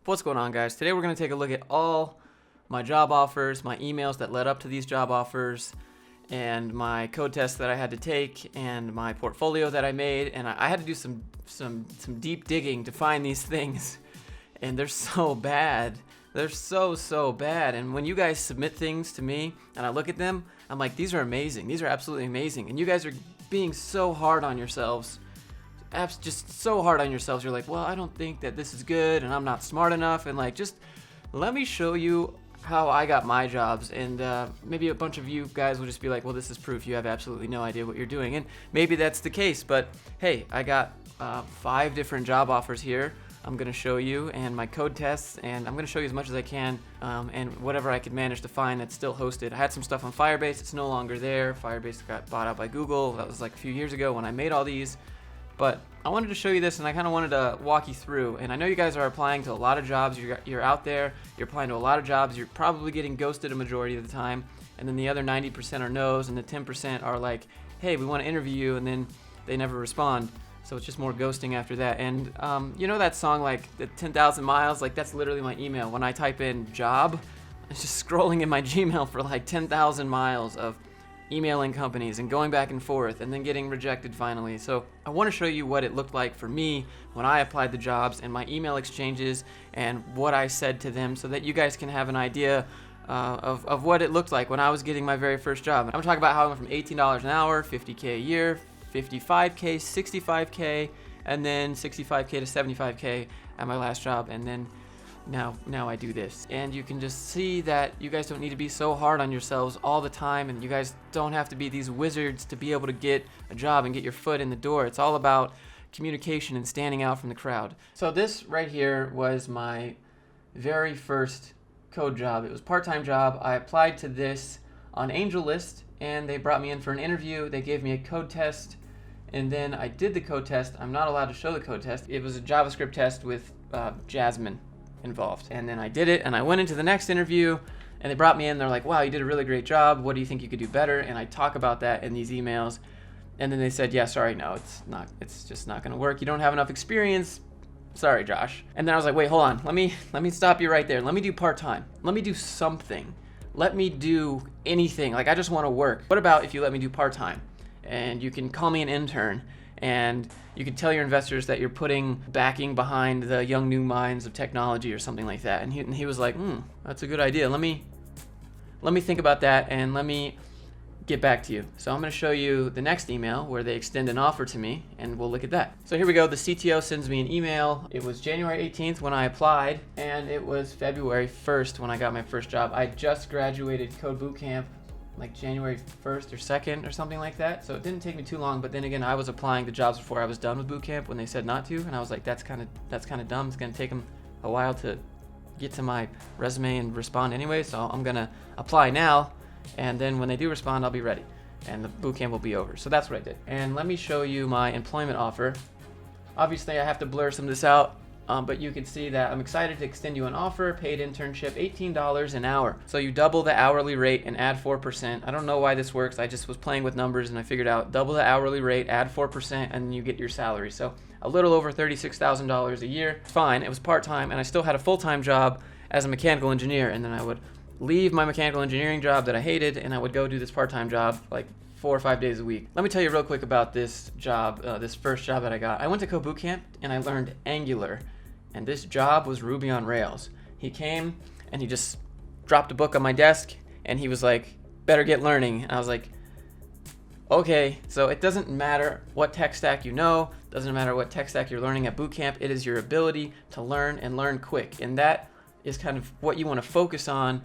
What's going on, guys? Today we're going to take a look at all my job offers, my emails that led up to these job offers, and my code tests that I had to take, and my portfolio that I made. And I had to do some deep digging to find these things, and they're so bad. They're so bad. And when you guys submit things to me and I look at them, I'm like, these are amazing. These are absolutely amazing. And you guys are being so hard on yourselves. Just so hard on yourselves. You're like, well, I don't think that this is good, and I'm not smart enough, and like, just let me show you how I got my jobs. And maybe a bunch of you guys will just be like, well, this is proof you have absolutely no idea what you're doing, and maybe that's the case. But hey, I got 5 different job offers here. I'm going to show you, and my code tests, and I'm going to show you as much as I can, and whatever I could manage to find that's still hosted. I had some stuff on Firebase. It's no longer there. Firebase got bought out by Google. That was like a few years ago when I made all these. But I wanted to show you this, and I kind of wanted to walk you through. And I know you guys are applying to a lot of jobs. You're out there. You're applying to a lot of jobs. You're probably getting ghosted a majority of the time. And then the other 90% are no's, and the 10% are like, hey, we want to interview you, and then they never respond. So it's just more ghosting after that. And you know that song, like the 10,000 miles? Like, that's literally my email. When I type in job, it's just scrolling in my Gmail for like 10,000 miles of emailing companies and going back and forth and then getting rejected finally. So I want to show you what it looked like for me when I applied the jobs, and my email exchanges, and what I said to them, so that you guys can have an idea of what it looked like when I was getting my very first job. I'm talking about how I went from $18 an hour, $50K a year, $55K, $65K, and then $65K to $75K at my last job, and then now I do this. And you can just see that you guys don't need to be so hard on yourselves all the time, and you guys don't have to be these wizards to be able to get a job and get your foot in the door. It's all about communication and standing out from the crowd. So this right here was my very first code job. It was a part-time job. I applied to this on AngelList, and they brought me in for an interview. They gave me a code test, and then I did the code test. I'm not allowed to show the code test. It was a JavaScript test with Jasmine involved. And then I did it, and I went into the next interview, and they brought me in. They're like, wow, you did a really great job. What do you think you could do better? And I talk about that in these emails. And then they said, yeah, sorry, no, it's just not going to work. You don't have enough experience. Sorry, Josh. And then I was like, wait, hold on. Let me stop you right there. Let me do part-time. Let me do something. Let me do anything. Like, I just want to work. What about if you let me do part-time? And you can call me an intern, and you can tell your investors that you're putting backing behind the young new minds of technology or something like that. And he was like, that's a good idea. Let me think about that, and let me get back to you. So I'm going to show you the next email where they extend an offer to me, and we'll look at that. So here we go. The CTO sends me an email. It was January 18th when I applied, and it was February 1st when I got my first job. I just graduated Code Bootcamp like January 1st or 2nd or something like that. So it didn't take me too long, but then again, I was applying to jobs before I was done with boot camp when they said not to, and I was like, that's kind of dumb. It's going to take them a while to get to my resume and respond anyway, so I'm going to apply now, and then when they do respond, I'll be ready, and the boot camp will be over. So that's what I did. And let me show you my employment offer. Obviously, I have to blur some of this out, but you can see that I'm excited to extend you an offer, paid internship, $18 an hour. So you double the hourly rate and add 4%. I don't know why this works. I just was playing with numbers, and I figured out double the hourly rate, add 4%, and then you get your salary. So a little over $36,000 a year. It's fine. It was part-time, and I still had a full-time job as a mechanical engineer, and then I would leave my mechanical engineering job that I hated, and I would go do this part-time job like 4 or 5 days a week. Let me tell you real quick about this job, this first job that I got. I went to Code Bootcamp, and I learned Angular. And this job was Ruby on Rails. He came and he just dropped a book on my desk, and he was like, better get learning. And I was like, okay. So it doesn't matter what tech stack you know, doesn't matter what tech stack you're learning at bootcamp. It is your ability to learn and learn quick. And that is kind of what you want to focus on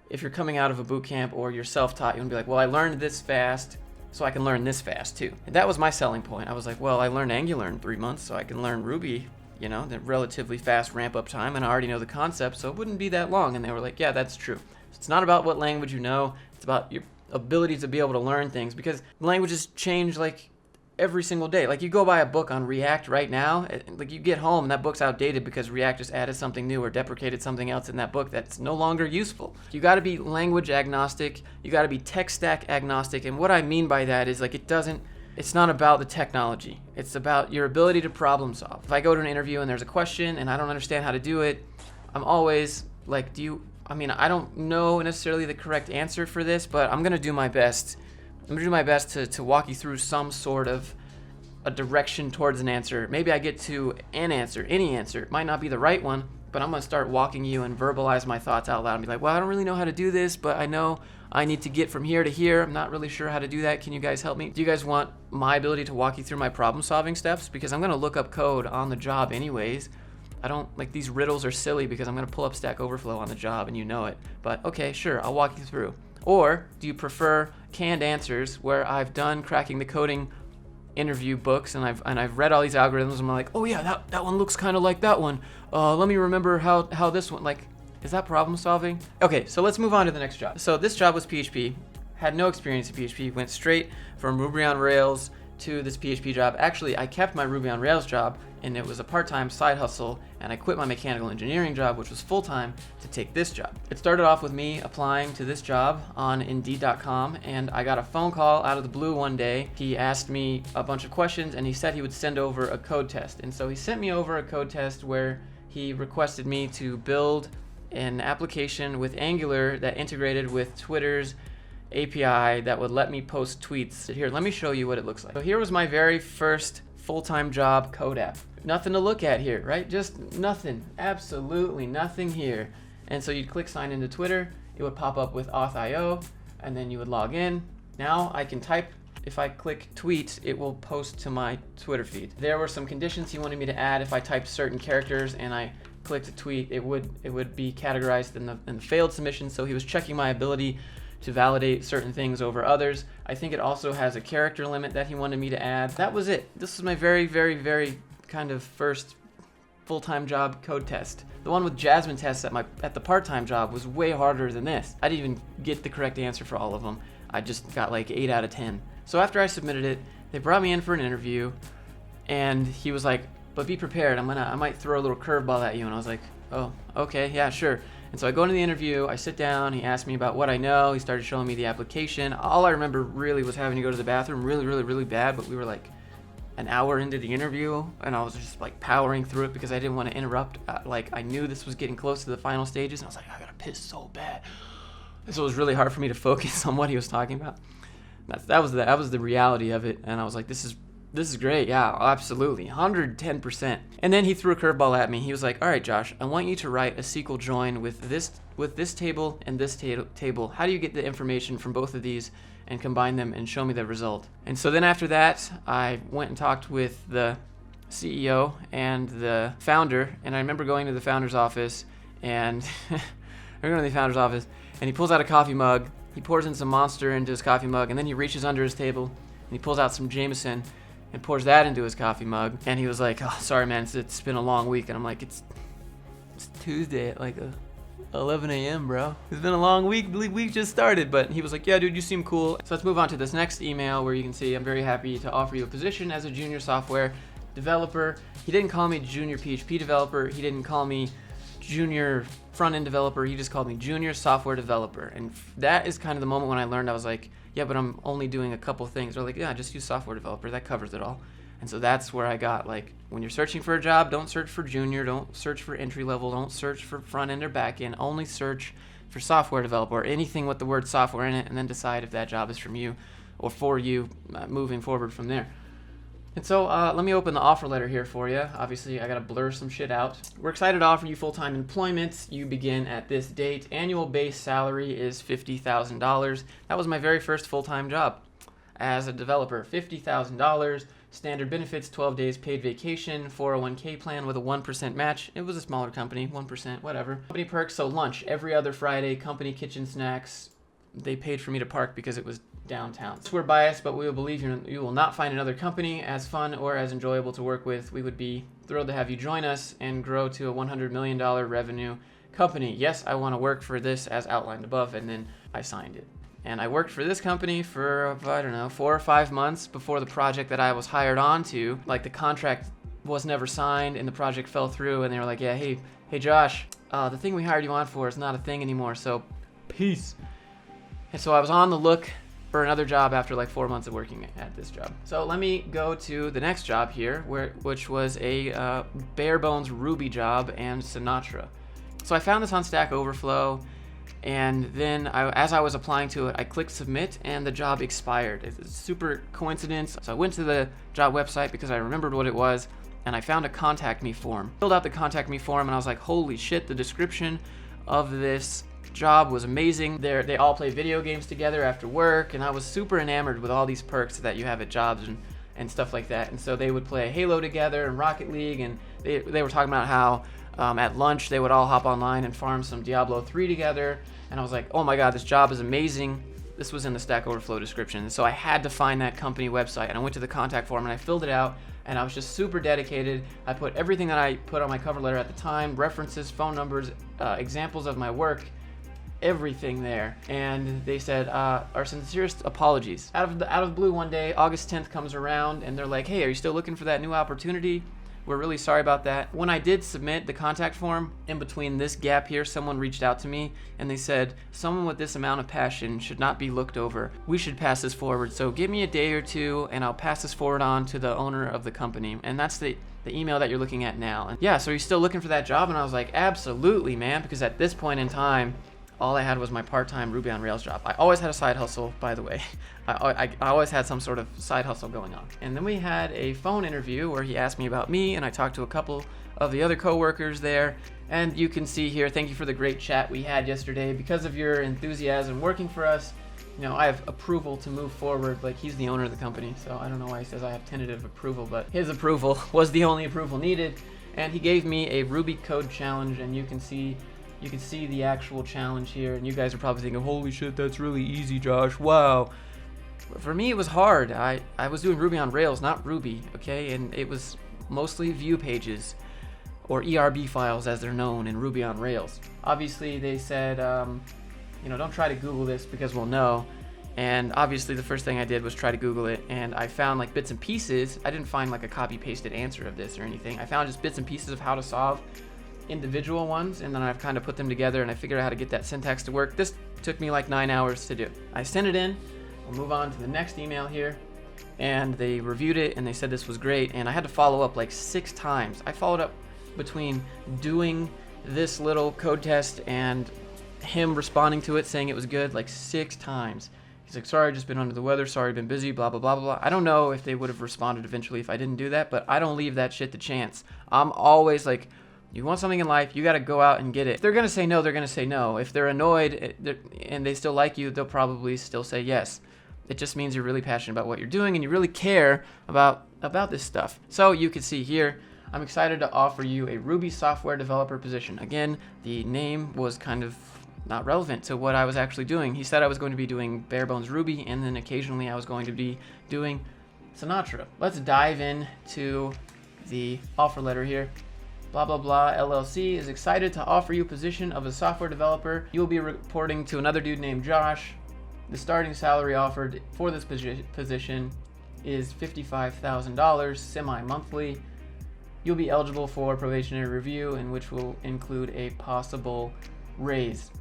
if you're coming out of a bootcamp or you're self-taught. You want to be like, well, I learned this fast, so I can learn this fast too. And that was my selling point. I was like, well, I learned Angular in 3 months, so I can learn Ruby, you know, the relatively fast ramp up time, and I already know the concept, so it wouldn't be that long. And they were like, yeah, that's true. It's not about what language you know, it's about your ability to be able to learn things, because languages change like every single day. Like, you go buy a book on React right now, like, you get home and that book's outdated because React just added something new or deprecated something else in that book that's no longer useful. You got to be language agnostic, you got to be tech stack agnostic. And what I mean by that is, like, it's not about the technology. It's about your ability to problem solve. If I go to an interview and there's a question and I don't understand how to do it, I'm always like, I don't know necessarily the correct answer for this, but I'm going to do my best. I'm going to do my best to walk you through some sort of a direction towards an answer. Maybe I get to an answer, any answer. It might not be the right one, but I'm going to start walking you and verbalize my thoughts out loud and be like, well, I don't really know how to do this, but I know I need to get from here to here. I'm not really sure how to do that. Can you guys help me? Do you guys want my ability to walk you through my problem solving steps? Because I'm going to look up code on the job anyways. I don't like these riddles are silly because I'm going to pull up Stack Overflow on the job and you know it. But okay, sure, I'll walk you through. Or do you prefer canned answers where I've done cracking the coding interview books and I've read all these algorithms and I'm like, oh yeah, that one looks kind of like that one. Let me remember how this one, like, is that problem solving? Okay, so let's move on to the next job. So this job was PHP, had no experience in PHP, went straight from Ruby on Rails to this PHP job. Actually, I kept my Ruby on Rails job and it was a part-time side hustle, and I quit my mechanical engineering job, which was full-time, to take this job. It started off with me applying to this job on Indeed.com, and I got a phone call out of the blue one day. He asked me a bunch of questions and he said he would send over a code test. And so he sent me over a code test where he requested me to build an application with Angular that integrated with Twitter's API that would let me post tweets. Here, let me show you what it looks like. So here was my very first full-time job code app. Nothing to look at here, right? Just nothing, absolutely nothing here. And so you'd click sign into Twitter, it would pop up with auth.io, and then you would log in. Now I can type, if I click tweet, it will post to my Twitter feed. There were some conditions he wanted me to add. If I typed certain characters and I clicked a tweet, it would be categorized in the failed submission. So he was checking my ability to validate certain things over others. I think it also has a character limit that he wanted me to add. That was it. This was my very, very, very kind of first full-time job code test. The one with Jasmine tests at the part-time job was way harder than this. I didn't even get the correct answer for all of them. I just got like 8 out of 10. So after I submitted it, they brought me in for an interview, and he was like, but be prepared, I might throw a little curveball at you. And I was like, oh, okay, yeah, sure. And so I go into the interview, I sit down, he asked me about what I know, he started showing me the application. All I remember really was having to go to the bathroom really, really, really bad, but we were like an hour into the interview, and I was just like powering through it because I didn't want to interrupt. Like, I knew this was getting close to the final stages, and I was like, I gotta piss so bad. And so it was really hard for me to focus on what he was talking about. That was the reality of it, and I was like, this is great, yeah, absolutely, 110%. And then he threw a curveball at me. He was like, all right, Josh, I want you to write a SQL join with this table and this table. How do you get the information from both of these and combine them and show me the result? And so then after that, I went and talked with the CEO and the founder, and I remember going to the founder's office, and and he pulls out a coffee mug, he pours in some Monster into his coffee mug, and then he reaches under his table, and he pulls out some Jameson, and pours that into his coffee mug. And he was like, oh, sorry, man, it's been a long week. And I'm like, it's Tuesday at like 11 a.m., bro. It's been a long week. The week just started. But he was like, yeah, dude, you seem cool. So let's move on to this next email where you can see I'm very happy to offer you a position as a junior software developer. He didn't call me junior PHP developer. He didn't call me junior front-end developer. He just called me junior software developer. And that is kind of the moment when I learned. I was like, yeah, but I'm only doing a couple things. They're like, yeah, just use software developer. That covers it all. And so that's where I got, like, when you're searching for a job, don't search for junior, don't search for entry level, don't search for front end or back end. Only search for software developer or anything with the word software in it, and then decide if that job is from you or for you moving forward from there. And so let me open the offer letter here for you. Obviously, I got to blur some shit out. We're excited to offer you full-time employment. You begin at this date. Annual base salary is $50,000. That was my very first full-time job as a developer. $50,000. Standard benefits, 12 days paid vacation, 401k plan with a 1% match. It was a smaller company, 1%, whatever. Company perks, so lunch every other Friday, company kitchen snacks. They paid for me to park because it was downtown. We're biased, but we will believe you will not find another company as fun or as enjoyable to work with. We would be thrilled to have you join us and grow to a $100 million revenue company. Yes, I want to work for this as outlined above, and then I signed it. And I worked for this company for, I don't know, 4 or 5 months before the project that I was hired on to. Like, the contract was never signed and the project fell through, and they were like, yeah, hey Josh, the thing we hired you on for is not a thing anymore, so peace. And so I was on the look for another job after like 4 months of working at this job. So let me go to the next job here, which was a bare bones Ruby job and Sinatra. So I found this on Stack Overflow, and then as I was applying to it, I clicked submit and the job expired. It's a super coincidence. So I went to the job website because I remembered what it was, and I found a contact me form. Filled out the contact me form, and I was like, holy shit, the description of this job was amazing. They all play video games together after work, and I was super enamored with all these perks that you have at jobs and stuff like that. And so they would play Halo together and Rocket League, and they were talking about how at lunch they would all hop online and farm some Diablo 3 together. And I was like, oh my god, this job is amazing. This was in the Stack Overflow description. So I had to find that company website, and I went to the contact form and I filled it out, and I was just super dedicated. I put everything that I put on my cover letter at the time, references, phone numbers, examples of my work, everything there. And they said, our sincerest apologies. Out of the blue one day, August 10th comes around, and they're like, hey, are you still looking for that new opportunity? We're really sorry about that. When I did submit the contact form, in between this gap here, someone reached out to me and they said, someone with this amount of passion should not be looked over. We should pass this forward. So give me a day or two and I'll pass this forward on to the owner of the company. And that's the email that you're looking at now. And yeah, so you're still looking for that job? And I was like, absolutely, man, because at this point in time, all I had was my part-time Ruby on Rails job. I always had a side hustle, by the way. I always had some sort of side hustle going on. And then we had a phone interview where he asked me about me, and I talked to a couple of the other coworkers there. And you can see here, thank you for the great chat we had yesterday. Because of your enthusiasm working for us, I have approval to move forward. Like, he's the owner of the company, so I don't know why he says I have tentative approval, but his approval was the only approval needed. And he gave me a Ruby code challenge, and you can see the actual challenge here, and you guys are probably thinking, holy shit, that's really easy, Josh, wow. But for me, it was hard. I was doing Ruby on Rails, not Ruby, okay? And it was mostly view pages, or ERB files as they're known in Ruby on Rails. Obviously, they said, don't try to Google this because we'll know. And obviously, the first thing I did was try to Google it, and I found like bits and pieces. I didn't find like a copy-pasted answer of this or anything. I found just bits and pieces of how to solve individual ones, and then I've kind of put them together and I figured out how to get that syntax to work. This took me like 9 hours to do. I sent it in. We'll move on to the next email here, and they reviewed it and they said this was great, and I had to follow up like 6 times. I followed up between doing this little code test and him responding to it saying it was good like 6 times. He's like, sorry, just been under the weather, sorry, been busy, blah, blah, blah, blah. I don't know if they would have responded eventually if I didn't do that, but I don't leave that shit to chance. I'm always like, you want something in life, you got to go out and get it. If they're going to say no, they're going to say no. If they're annoyed and they still like you, they'll probably still say yes. It just means you're really passionate about what you're doing and you really care about this stuff. So you can see here, I'm excited to offer you a Ruby software developer position. Again, the name was kind of not relevant to what I was actually doing. He said I was going to be doing bare bones Ruby, and then occasionally I was going to be doing Sinatra. Let's dive into the offer letter here. Blah, blah, blah, LLC is excited to offer you a position of a software developer. You will be reporting to another dude named Josh. The starting salary offered for this position is $55,000 semi-monthly. You'll be eligible for probationary review, in which will include a possible raise.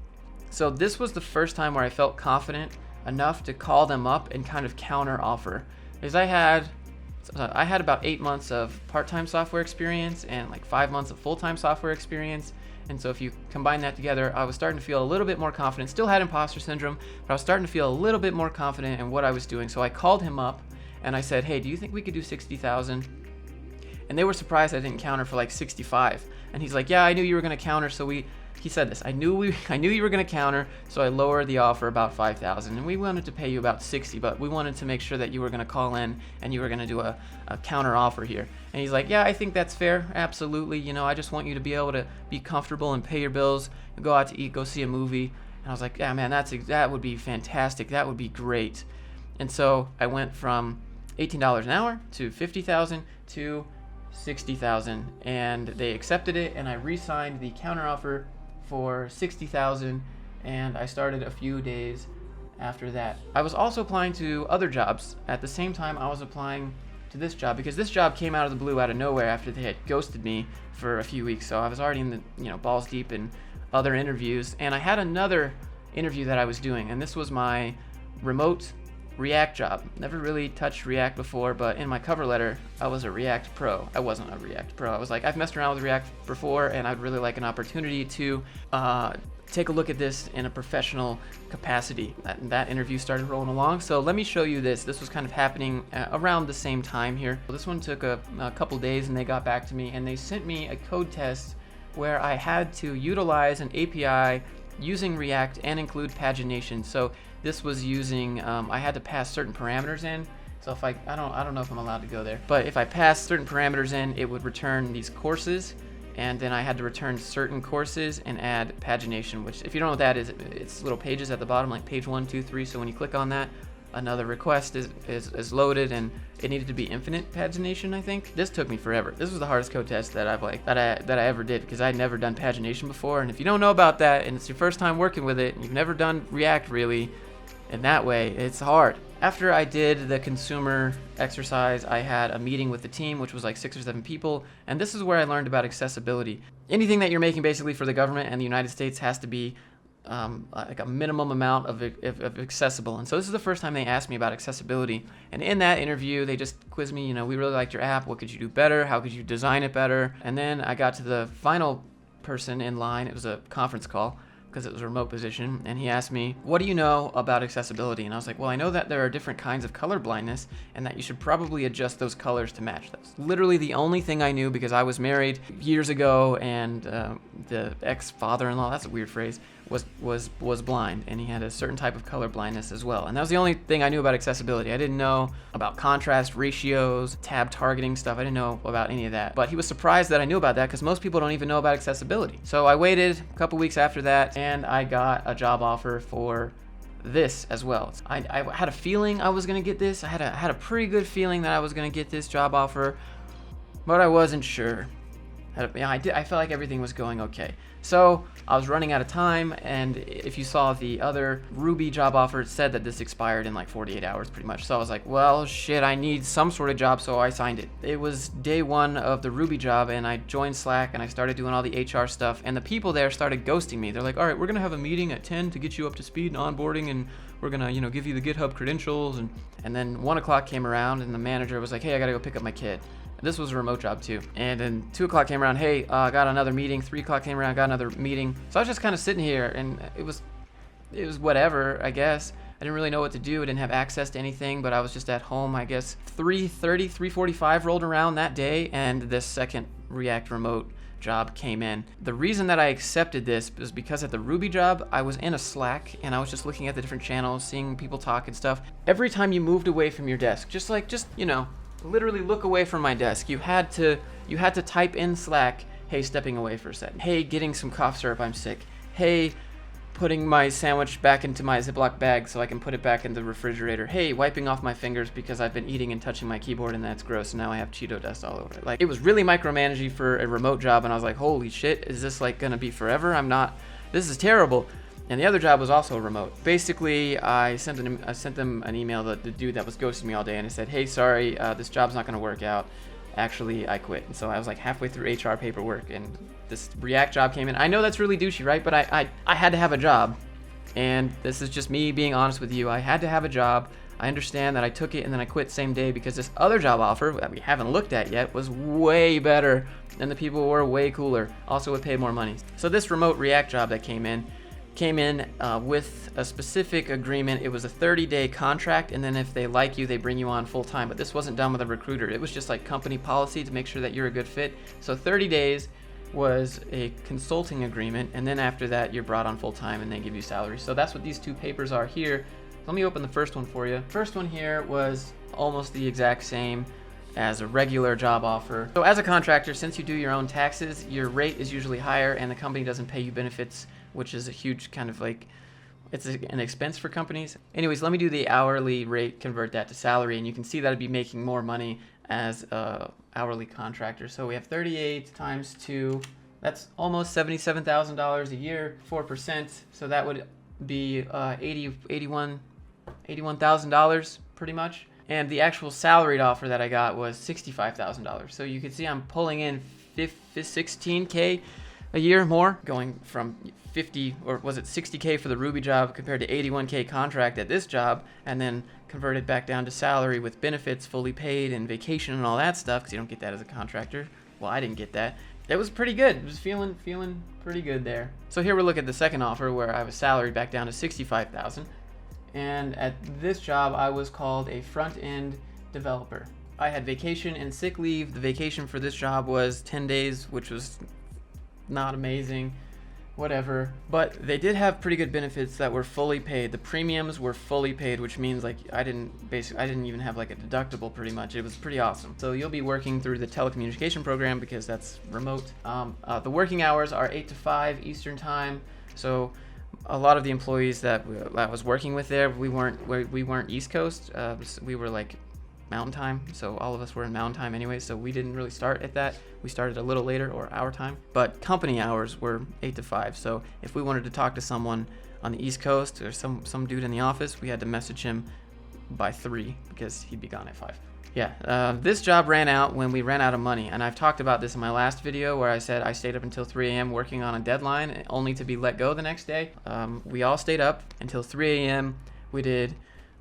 So this was the first time where I felt confident enough to call them up and kind of counter offer. Because I had about 8 months of part-time software experience and like 5 months of full-time software experience. And so if you combine that together, I was starting to feel a little bit more confident. Still had imposter syndrome, but I was starting to feel a little bit more confident in what I was doing. So I called him up and I said, hey, do you think we could do 60,000? And they were surprised I didn't counter for like 65. And he's like, yeah, I knew you were going to counter. So he said this, I knew you were going to counter, so I lowered the offer about 5,000, and we wanted to pay you about 60, but we wanted to make sure that you were going to call in and you were going to do a counter offer here. And he's like, yeah, I think that's fair, absolutely. I just want you to be able to be comfortable and pay your bills, and go out to eat, go see a movie. And I was like, yeah, man, that would be fantastic. That would be great. And so I went from $18 an hour to 50,000 to 60,000, and they accepted it, and I re-signed the counter offer for 60,000, and I started a few days after that. I was also applying to other jobs at the same time I was applying to this job, because this job came out of the blue, out of nowhere, after they had ghosted me for a few weeks. So I was already in the balls deep in other interviews, and I had another interview that I was doing, and this was my remote React job. Never really touched React before, but in my cover letter, I was a React pro. I wasn't a React pro. I was like, I've messed around with React before, and I'd really like an opportunity to take a look at this in a professional capacity. That interview started rolling along. So let me show you this. This was kind of happening around the same time here. This one took a couple days, and they got back to me, and they sent me a code test where I had to utilize an API using React and include pagination. So this was using, I had to pass certain parameters in. So if I don't know if I'm allowed to go there, but if I passed certain parameters in, it would return these courses, and then I had to return certain courses and add pagination, which, if you don't know what that is, it's little pages at the bottom, like page 1, 2, 3. So when you click on that, another request is loaded, and it needed to be infinite pagination, I think. This took me forever. This was the hardest code test that I ever did, because I'd never done pagination before. And if you don't know about that, and it's your first time working with it, and you've never done React really in that way, it's hard. After I did the consumer exercise, I had a meeting with the team, which was like 6 or 7 people, and this is where I learned about accessibility. Anything that you're making basically for the government and the United States has to be like a minimum amount of accessible. And so this is the first time they asked me about accessibility. And in that interview, they just quizzed me, we really liked your app. What could you do better? How could you design it better? And then I got to the final person in line. It was a conference call, because it was a remote position, and he asked me, what do you know about accessibility? And I was like, well, I know that there are different kinds of color blindness, and that you should probably adjust those colors to match those. Literally the only thing I knew, because I was married years ago, and the ex-father-in-law, that's a weird phrase, was blind, and he had a certain type of color blindness as well. And that was the only thing I knew about accessibility. I didn't know about contrast ratios, tab targeting stuff. I didn't know about any of that. But he was surprised that I knew about that, because most people don't even know about accessibility. So I waited a couple weeks after that, and I got a job offer for this as well. I had a feeling I was gonna get this. I had a pretty good feeling that I was gonna get this job offer, but I wasn't sure. I felt like everything was going okay. So I was running out of time, and if you saw the other Ruby job offer, it said that this expired in like 48 hours pretty much. So I was like, well, shit, I need some sort of job, so I signed it. It was day 1 of the Ruby job, and I joined Slack, and I started doing all the HR stuff, and the people there started ghosting me. They're like, all right, we're gonna have a meeting at 10 to get you up to speed and onboarding, and we're gonna, give you the GitHub credentials. And then 1 o'clock came around, and the manager was like, hey, I gotta go pick up my kid. This was a remote job too. And then 2 o'clock came around, hey, got another meeting. 3 o'clock came around, got another meeting. So I was just kind of sitting here, and it was whatever, I guess. I didn't really know what to do. I didn't have access to anything, but I was just at home, I guess. 3:30, 3:45 rolled around that day, and this second React remote job came in. The reason that I accepted this was because at the Ruby job, I was in a Slack, and I was just looking at the different channels, seeing people talk and stuff. Every time you moved away from your desk, just literally look away from my desk, you had to type in Slack, hey, stepping away for a second. Hey, getting some cough syrup, I'm sick. Hey, putting my sandwich back into my Ziploc bag so I can put it back in the refrigerator. Hey, wiping off my fingers because I've been eating and touching my keyboard, and that's gross, and now I have Cheeto dust all over it. Like, it was really micromanaging for a remote job, and I was like, holy shit, is this like gonna be forever? This is terrible. And the other job was also remote. Basically, I sent them an email, the dude that was ghosting me all day, and I said, hey, sorry, this job's not gonna work out. Actually, I quit. And so I was like halfway through HR paperwork, and this React job came in. I know that's really douchey, right? But I had to have a job. And this is just me being honest with you. I had to have a job. I understand that I took it and then I quit same day, because this other job offer that we haven't looked at yet was way better, and the people were way cooler. Also, it paid more money. So this remote React job that came in with a specific agreement. It was a 30-day contract, and then if they like you, they bring you on full time. But this wasn't done with a recruiter. It was just like company policy to make sure that you're a good fit. So 30 days was a consulting agreement, and then after that, you're brought on full time, and they give you salary. So that's what these 2 papers are here. Let me open the first one for you. First one here was almost the exact same as a regular job offer. So as a contractor, since you do your own taxes, your rate is usually higher, and the company doesn't pay you benefits, which is a huge kind of like, it's an expense for companies. Anyways, let me do the hourly rate, convert that to salary, and you can see that I'd be making more money as a hourly contractor. So we have 38 times 2, that's almost $77,000 a year, 4%. So that would be $81,000 pretty much. And the actual salaried offer that I got was $65,000. So you can see I'm pulling in $16K a year more, going from 50, or was it 60K for the Ruby job compared to 81K contract at this job, and then converted back down to salary with benefits fully paid and vacation and all that stuff, because you don't get that as a contractor. Well, I didn't get that. It was pretty good. It was feeling pretty good there. So here we look at the second offer where I was salaried back down to $65,000. And at this job, I was called a front-end developer. I had vacation and sick leave. The vacation for this job was 10 days, which was not amazing, whatever. But they did have pretty good benefits that were fully paid. The premiums were fully paid, which means like I didn't even have like a deductible pretty much. It was pretty awesome. So you'll be working through the telecommunication program because that's remote. The working hours are 8 to 5 Eastern time. So a lot of the employees that I was working with there, we weren't East Coast. We were like Mountain Time, so all of us were in Mountain Time anyway, so we didn't really start at that. We started a little later, or our time, but company hours were 8 to 5. So if we wanted to talk to someone on the East Coast or some dude in the office, we had to message him by 3 because he'd be gone at 5. Yeah, this job ran out when we ran out of money, and I've talked about this in my last video where I said I stayed up until 3 a.m. working on a deadline only to be let go the next day. We all stayed up until 3 a.m. We did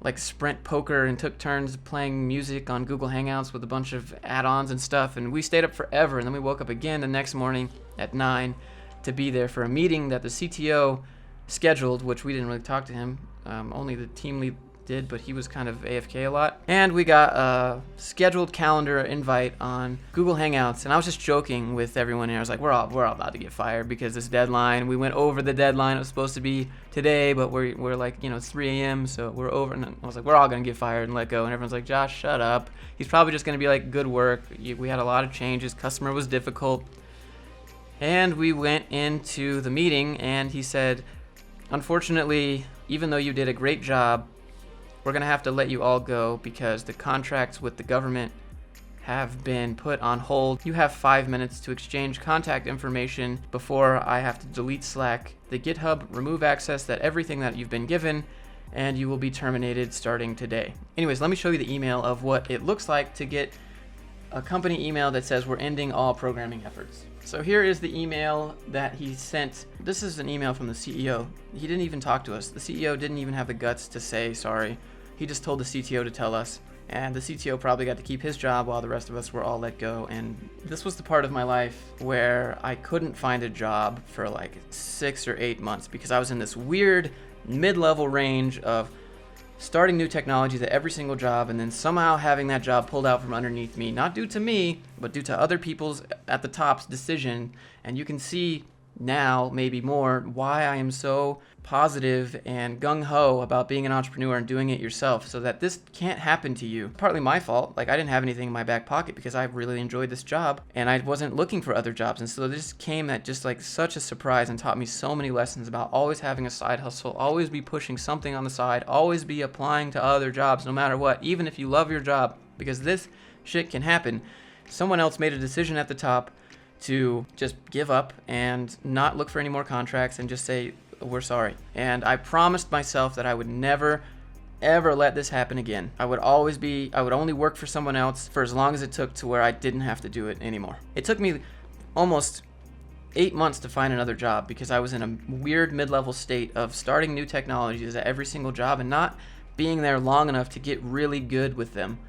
like sprint poker and took turns playing music on Google Hangouts with a bunch of add-ons and stuff, and we stayed up forever. And then we woke up again the next morning at 9 to be there for a meeting that the CTO scheduled, which we didn't really talk to him. Only the team lead did, but he was kind of AFK a lot. And we got a scheduled calendar invite on Google Hangouts, and I was just joking with everyone here. I was like, we're all about to get fired because this deadline, we went over the deadline. It was supposed to be today, but we're like, it's 3 a.m., so we're over. And I was like, we're all gonna get fired and let go. And everyone's like, Josh, shut up. He's probably just gonna be like, good work. We had a lot of changes. Customer was difficult. And we went into the meeting, and he said, unfortunately, even though you did a great job, we're going to have to let you all go because the contracts with the government have been put on hold. You have 5 minutes to exchange contact information before I have to delete Slack, the GitHub, remove access, that everything that you've been given, and you will be terminated starting today. Anyways, let me show you the email of what it looks like to get a company email that says we're ending all programming efforts. So here is the email that he sent. This is an email from the CEO. He didn't even talk to us. The CEO didn't even have the guts to say sorry. He just told the CTO to tell us, and the CTO probably got to keep his job while the rest of us were all let go. And this was the part of my life where I couldn't find a job for like 6 or 8 months because I was in this weird mid-level range of starting new technologies at every single job and then somehow having that job pulled out from underneath me, not due to me, but due to other people's at the top's decision. And you can see now, maybe more, why I am so positive and gung-ho about being an entrepreneur and doing it yourself so that this can't happen to you. Partly my fault. Like, I didn't have anything in my back pocket because I really enjoyed this job and I wasn't looking for other jobs. And so this came at just like such a surprise and taught me so many lessons about always having a side hustle, always be pushing something on the side, always be applying to other jobs no matter what, even if you love your job, because this shit can happen. Someone else made a decision at the top to just give up and not look for any more contracts and just say, we're sorry. And I promised myself that I would never, ever let this happen again. I would only work for someone else for as long as it took to where I didn't have to do it anymore. It took me almost 8 months to find another job because I was in a weird mid-level state of starting new technologies at every single job and not being there long enough to get really good with them.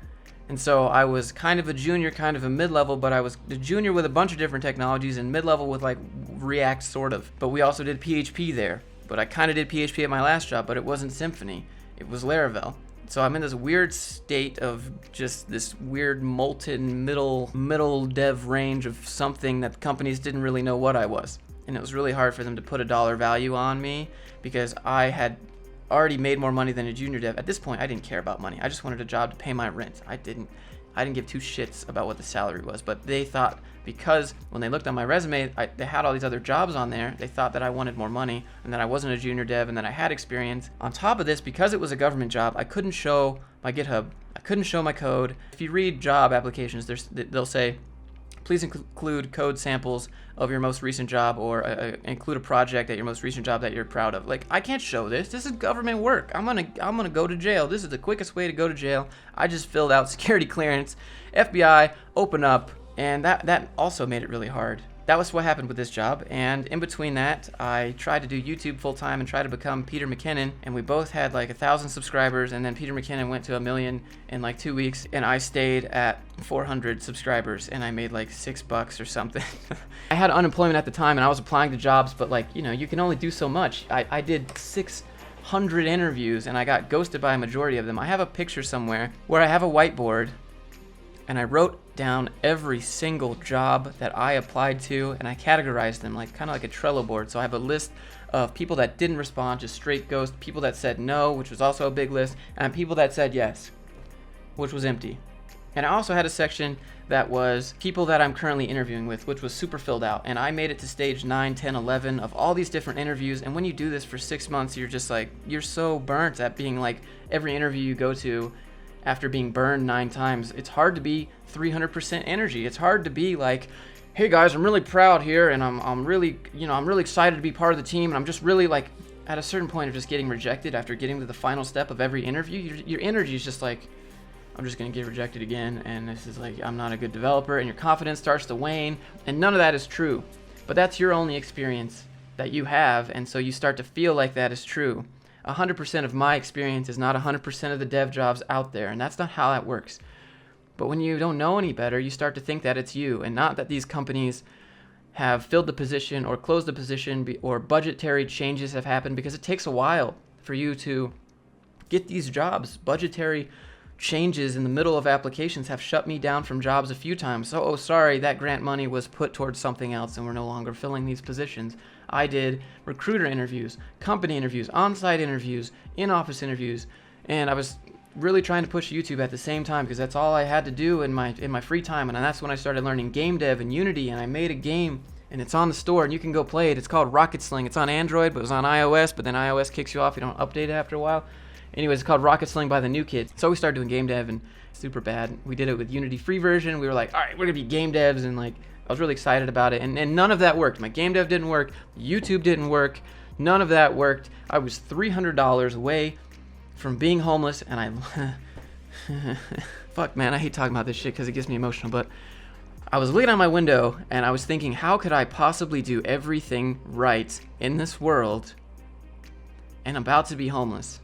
And so I was kind of a junior, kind of a mid-level, but I was a junior with a bunch of different technologies and mid-level with like React sort of. But we also did PHP there. But I kind of did PHP at my last job, but it wasn't Symfony. It was Laravel. So I'm in this weird state of just this weird molten middle dev range of something that companies didn't really know what I was. And it was really hard for them to put a dollar value on me because I had already made more money than a junior dev. At this point, I didn't care about money. I just wanted a job to pay my rent. I didn't give two shits about what the salary was, but they thought because when they looked on my resume, they had all these other jobs on there, they thought that I wanted more money and that I wasn't a junior dev and that I had experience. On top of this, because it was a government job, I couldn't show my GitHub. I couldn't show my code. If you read job applications, they'll say, please include code samples of your most recent job or include a project at your most recent job that you're proud of. Like, I can't show this. This is government work. I'm gonna go to jail. This is the quickest way to go to jail. I just filled out security clearance, FBI, open up, and that also made it really hard that was what happened with this job. And in between that, I tried to do YouTube full time and try to become Peter McKinnon. And we both had like 1,000 subscribers. And then Peter McKinnon went to 1 million in like 2 weeks. And I stayed at 400 subscribers and I made like $6 or something. I had unemployment at the time and I was applying to jobs, but like, you know, you can only do so much. I did 600 interviews and I got ghosted by a majority of them. I have a picture somewhere where I have a whiteboard and I wrote down every single job that I applied to and I categorized them like kind of like a Trello board. So I have a list of people that didn't respond, just straight ghost, people that said no, which was also a big list, and people that said yes, which was empty. And I also had a section that was people that I'm currently interviewing with, which was super filled out. And I made it to stage 9, 10, 11 of all these different interviews. And when you do this for 6 months, you're just like, you're so burnt at being like every interview you go to after being burned 9 times. It's hard to be 300% energy. It's hard to be like, hey guys, I'm really proud here and I'm really, you know, I'm really excited to be part of the team. And I'm just really like at a certain point of just getting rejected after getting to the final step of every interview. Your energy is just like, I'm just going to get rejected again, and this is like, I'm not a good developer, and your confidence starts to wane, and none of that is true. But that's your only experience that you have, and so you start to feel like that is true. 100% of my experience is not 100% of the dev jobs out there, and that's not how that works. But when you don't know any better, you start to think that it's you, and not that these companies have filled the position or closed the position or budgetary changes have happened, because it takes a while for you to get these jobs. Budgetary changes in the middle of applications have shut me down from jobs a few times. So, oh, sorry, that grant money was put towards something else and we're no longer filling these positions. I did recruiter interviews, company interviews, on-site interviews, in-office interviews, and I was really trying to push YouTube at the same time because that's all I had to do in my free time. And that's when I started learning game dev and Unity, and I made a game and it's on the store and you can go play it. It's called Rocket Sling. It's on Android, but it was on iOS, but then iOS kicks you off. You don't update it after a while. Anyways, it's called Rocket Sling by the New Kids. So we started doing game dev and super bad. We did it with Unity free version. We were like, all right, we're gonna be game devs, and like I was really excited about it. And none of that worked. My game dev didn't work. YouTube didn't work. None of that worked. I was $300 away from being homeless, and I fuck man, I hate talking about this shit because it gets me emotional. But I was looking out my window and I was thinking, how could I possibly do everything right in this world and I'm about to be homeless?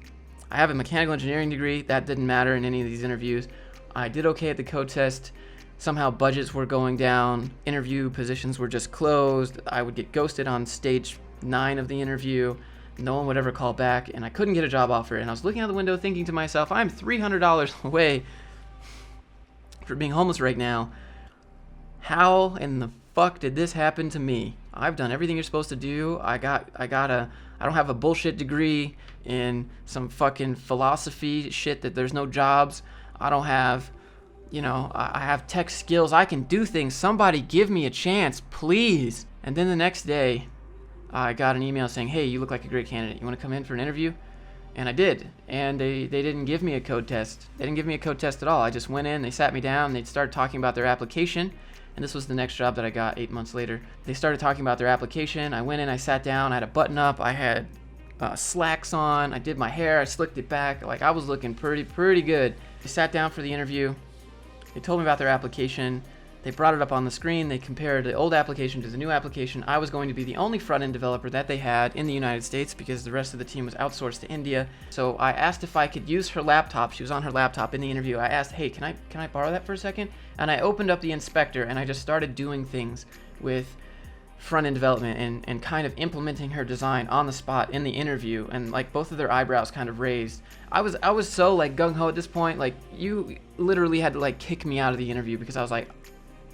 I have a mechanical engineering degree. That didn't matter in any of these interviews. I did okay at the code test. Somehow budgets were going down. Interview positions were just closed. I would get ghosted on stage 9 of the interview. No one would ever call back, and I couldn't get a job offer. And I was looking out the window thinking to myself, I'm $300 away for being homeless right now. How in the fuck did this happen to me? I've done everything you're supposed to do. I don't have a bullshit degree in some fucking philosophy shit that there's no jobs. I don't have, you know, I have tech skills. I can do things. Somebody give me a chance, please. And then the next day, I got an email saying, hey, you look like a great candidate. You want to come in for an interview? And I did. And they didn't give me a code test. They didn't give me a code test at all. I just went in, they sat me down, they started talking about their application. And this was the next job that I got 8 months later. They started talking about their application. I went in, I sat down, I had a button up, I had slacks on, I did my hair, I slicked it back. Like I was looking pretty good. They sat down for the interview. They told me about their application. They brought it up on the screen. They compared the old application to the new application. I was going to be the only front-end developer that they had in the United States because the rest of the team was outsourced to India. So I asked if I could use her laptop. She was on her laptop in the interview. I asked, hey, can I borrow that for a second? And I opened up the inspector and I just started doing things with front-end development and kind of implementing her design on the spot in the interview, and like both of their eyebrows kind of raised. I was so like gung-ho at this point. Like you literally had to like kick me out of the interview because I was like,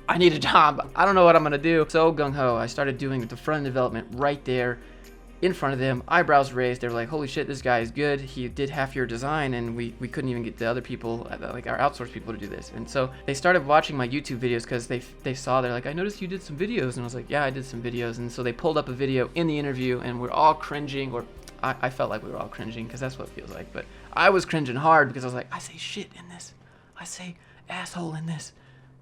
I need a job. I don't know what I'm gonna do. So gung-ho, I started doing the front-end development right there in front of them, eyebrows raised. They were like, holy shit, this guy is good. He did half your design, and we couldn't even get the other people, like our outsourced people, to do this. And so they started watching my YouTube videos because they saw, they're like, I noticed you did some videos. And I was like, yeah, I did some videos. And so they pulled up a video in the interview, and we're all cringing, or I felt like we were all cringing because that's what it feels like. But I was cringing hard because I was like, I say shit in this. I say asshole in this.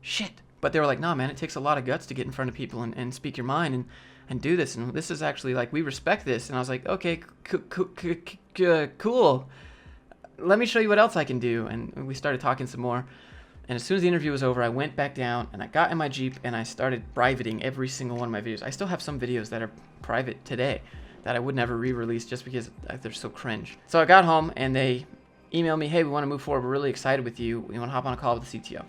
Shit. But they were like, nah, man, it takes a lot of guts to get in front of people and speak your mind and do this. And this is actually, like, we respect this. And I was like, okay, cool. Let me show you what else I can do. And we started talking some more. And as soon as the interview was over, I went back down and I got in my Jeep and I started privating every single one of my videos. I still have some videos that are private today that I would never re-release just because they're so cringe. So I got home and they emailed me, hey, we want to move forward. We're really excited with you. We want to hop on a call with the CTO.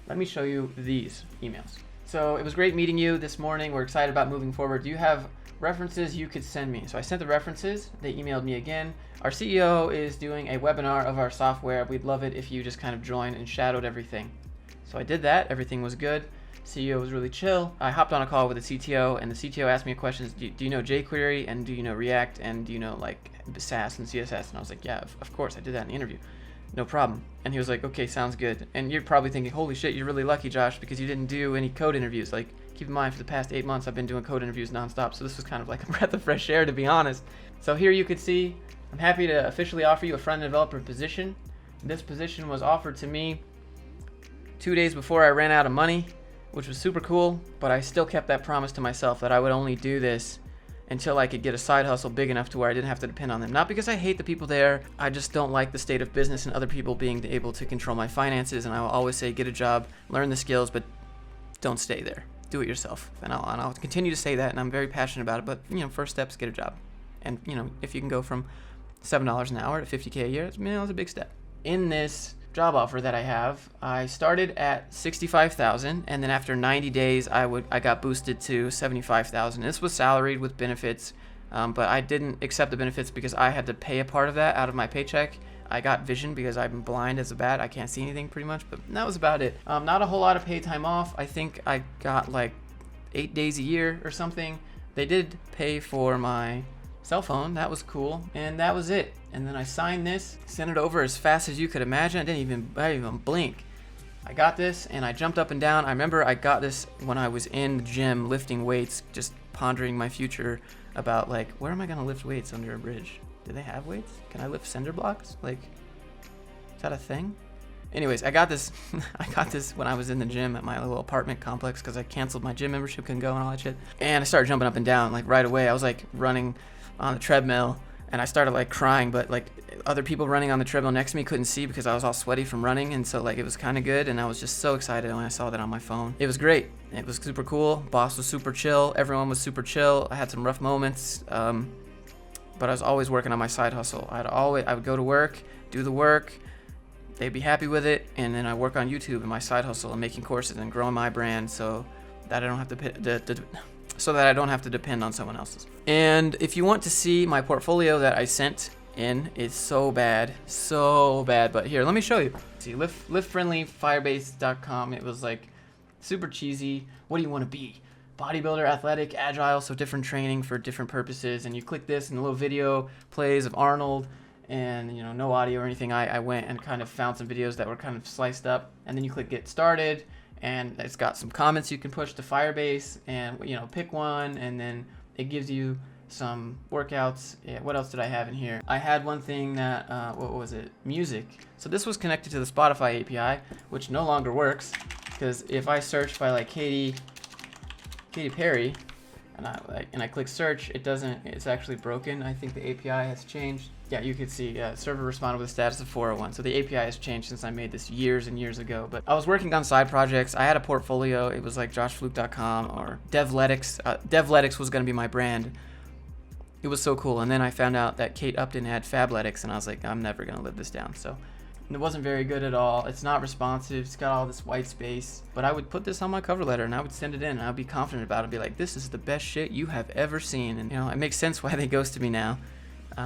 Let me show you these emails. So it was great meeting you this morning. We're excited about moving forward. Do you have references you could send me? So I sent the references. They emailed me again. Our CEO is doing a webinar of our software. We'd love it if you just kind of joined and shadowed everything. So I did that. Everything was good. CEO was really chill. I hopped on a call with the CTO, and the CTO asked me questions. Do you know jQuery, and do you know React, and do you know like Sass and CSS? And I was like, yeah, of course. I did that in the interview. No problem. And he was like, okay, sounds good. And you're probably thinking, holy shit, you're really lucky, Josh, because you didn't do any code interviews. Like, keep in mind, for the past 8 months, I've been doing code interviews nonstop. So this was kind of like a breath of fresh air, to be honest. So here you could see, I'm happy to officially offer you a front-end developer position. This position was offered to me 2 days before I ran out of money, which was super cool, but I still kept that promise to myself that I would only do this until I could get a side hustle big enough to where I didn't have to depend on them. Not because I hate the people there, I just don't like the state of business and other people being able to control my finances, and I will always say get a job, learn the skills, but don't stay there. Do it yourself. And I'll continue to say that, and I'm very passionate about it, but first step is get a job. And if you can go from $7 an hour to $50K a year, it's a big step. In this job offer that I have, I started at $65,000, and then after 90 days I got boosted to $75,000. This was salaried with benefits, but I didn't accept the benefits because I had to pay a part of that out of my paycheck. I got vision because I'm blind as a bat. I can't see anything pretty much, but that was about it. Not a whole lot of paid time off. I think I got like 8 days a year or something. They did pay for my cell phone. That was cool, and that was it. And then I signed this, sent it over as fast as you could imagine. I didn't even blink. I got this and I jumped up and down. I remember I got this when I was in the gym lifting weights, just pondering my future about like, where am I gonna lift weights under a bridge? Do they have weights? Can I lift cinder blocks? Like, is that a thing? Anyways, I got this I got this when I was in the gym at my little apartment complex because I canceled my gym membership, couldn't go and all that shit. And I started jumping up and down like right away. I was like running on the treadmill and I started like crying, but like other people running on the treadmill next to me couldn't see because I was all sweaty from running, and so like it was kind of good, and I was just so excited when I saw that on my phone. It was great. It was super cool. Boss was super chill. Everyone was super chill. I had some rough moments, but I was always working on my side hustle. I would go to work, do the work, they'd be happy with it, and then I work on YouTube and my side hustle and making courses and growing my brand so that I don't have to depend on someone else's. And if you want to see my portfolio that I sent in, it's so bad, but here, let me show you. See, liftfriendlyfirebase.com. It was like super cheesy. What do you want to be? Bodybuilder, athletic, agile, so different training for different purposes. And you click this and a little video plays of Arnold, and no audio or anything. I went and kind of found some videos that were kind of sliced up, and then you click get started, and it's got some comments you can push to Firebase, and pick one, and then it gives you some workouts. Yeah, what else did I have in here? I had one thing that what was it? Music. So this was connected to the Spotify API, which no longer works, because if I search by like Katy Perry, and I click search, it doesn't. It's actually broken. I think the API has changed. Yeah, you could see server responded with a status of 401. So the API has changed since I made this years and years ago. But I was working on side projects. I had a portfolio. It was like joshfluke.com or Devletics. Devletics was going to be my brand. It was so cool. And then I found out that Kate Upton had Fabletics, and I was like, I'm never going to live this down. So it wasn't very good at all. It's not responsive. It's got all this white space. But I would put this on my cover letter, and I would send it in, and I would be confident about it. I'd be like, this is the best shit you have ever seen. And it makes sense why they ghosted me now.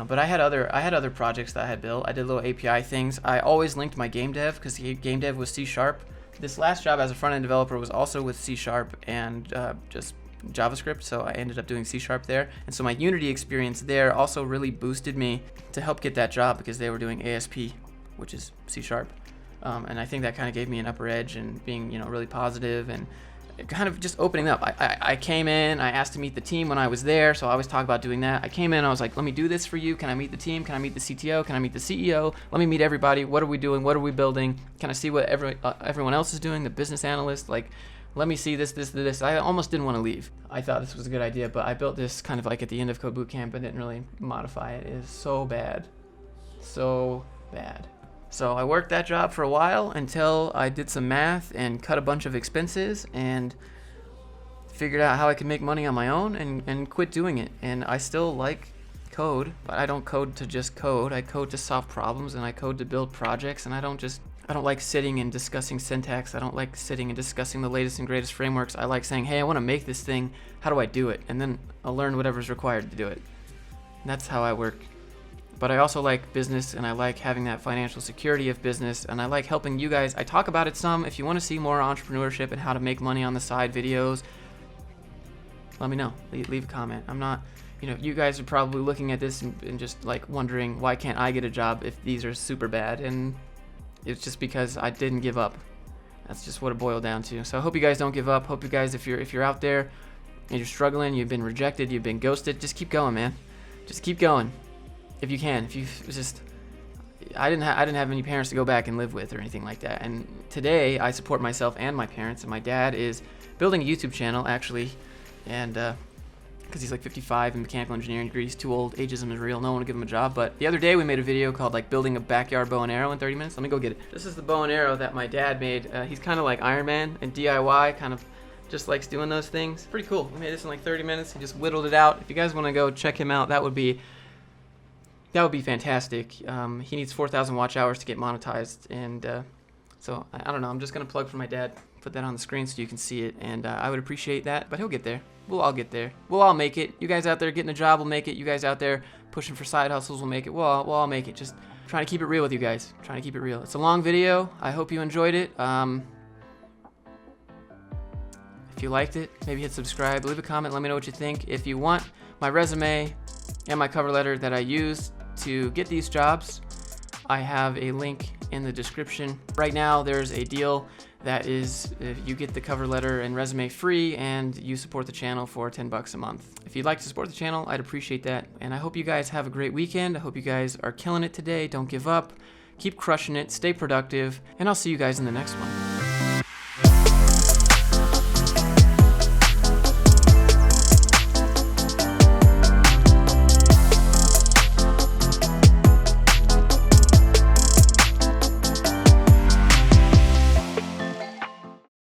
But I had other projects that I had built. I did little API things. I always linked my game dev because game dev was C#. This last job as a front-end developer was also with C# and just JavaScript, so I ended up doing C# there. And so my Unity experience there also really boosted me to help get that job because they were doing ASP, which is C#. And I think that kind of gave me an upper edge and being really positive and kind of just opening up. I came in, I asked to meet the team when I was there, so I always talk about doing that. I came in, I was like, let me do this for you. Can I meet the team? Can I meet the CTO? Can I meet the CEO? Let me meet everybody. What are we doing? What are we building? Can I see what everyone else is doing? The business analyst, like, let me see this. I almost didn't want to leave. I thought this was a good idea, but I built this kind of like at the end of Code Bootcamp and didn't really modify it. It is so bad. So bad. So I worked that job for a while until I did some math and cut a bunch of expenses and figured out how I could make money on my own and quit doing it. And I still like code, but I don't code to just code. I code to solve problems, and I code to build projects, and I don't like sitting and discussing syntax. I don't like sitting and discussing the latest and greatest frameworks. I like saying, hey, I want to make this thing. How do I do it? And then I'll learn whatever's required to do it. And that's how I work. But I also like business, and I like having that financial security of business, and I like helping you guys. I talk about it some. If you want to see more entrepreneurship and how to make money on the side videos, let me know. Leave a comment. I'm not, you guys are probably looking at this and just like wondering, why can't I get a job if these are super bad? And it's just because I didn't give up. That's just what it boiled down to. So I hope you guys don't give up. Hope you guys, if you're out there and you're struggling, you've been rejected, you've been ghosted, just keep going, man. Just keep going. If you can, I didn't have any parents to go back and live with or anything like that. And today I support myself and my parents, and my dad is building a YouTube channel actually, and because he's like 55 in mechanical engineering degree, he's too old, ageism is real, no one will give him a job. But the other day we made a video called like building a backyard bow and arrow in 30 minutes. Let me go get it. This is the bow and arrow that my dad made. He's kind of like Iron Man and DIY, kind of just likes doing those things. Pretty cool. We made this in like 30 minutes. He just whittled it out. If you guys want to go check him out, that would be fantastic. He needs 4,000 watch hours to get monetized, and so I don't know. I'm just gonna plug for my dad. Put that on the screen so you can see it, and I would appreciate that. But he'll get there. We'll all get there. We'll all make it. You guys out there getting a job will make it. You guys out there pushing for side hustles will make it. We'll all make it. Just trying to keep it real with you guys. Trying to keep it real. It's a long video. I hope you enjoyed it. If you liked it, maybe hit subscribe. Leave a comment. Let me know what you think. If you want my resume and my cover letter that I used to get these jobs, I have a link in the description. Right now there's a deal that is, if you get the cover letter and resume free, and you support the channel for $10 a month. If you'd like to support the channel, I'd appreciate that. And I hope you guys have a great weekend. I hope you guys are killing it today. Don't give up. Keep crushing it. Stay productive. And I'll see you guys in the next one.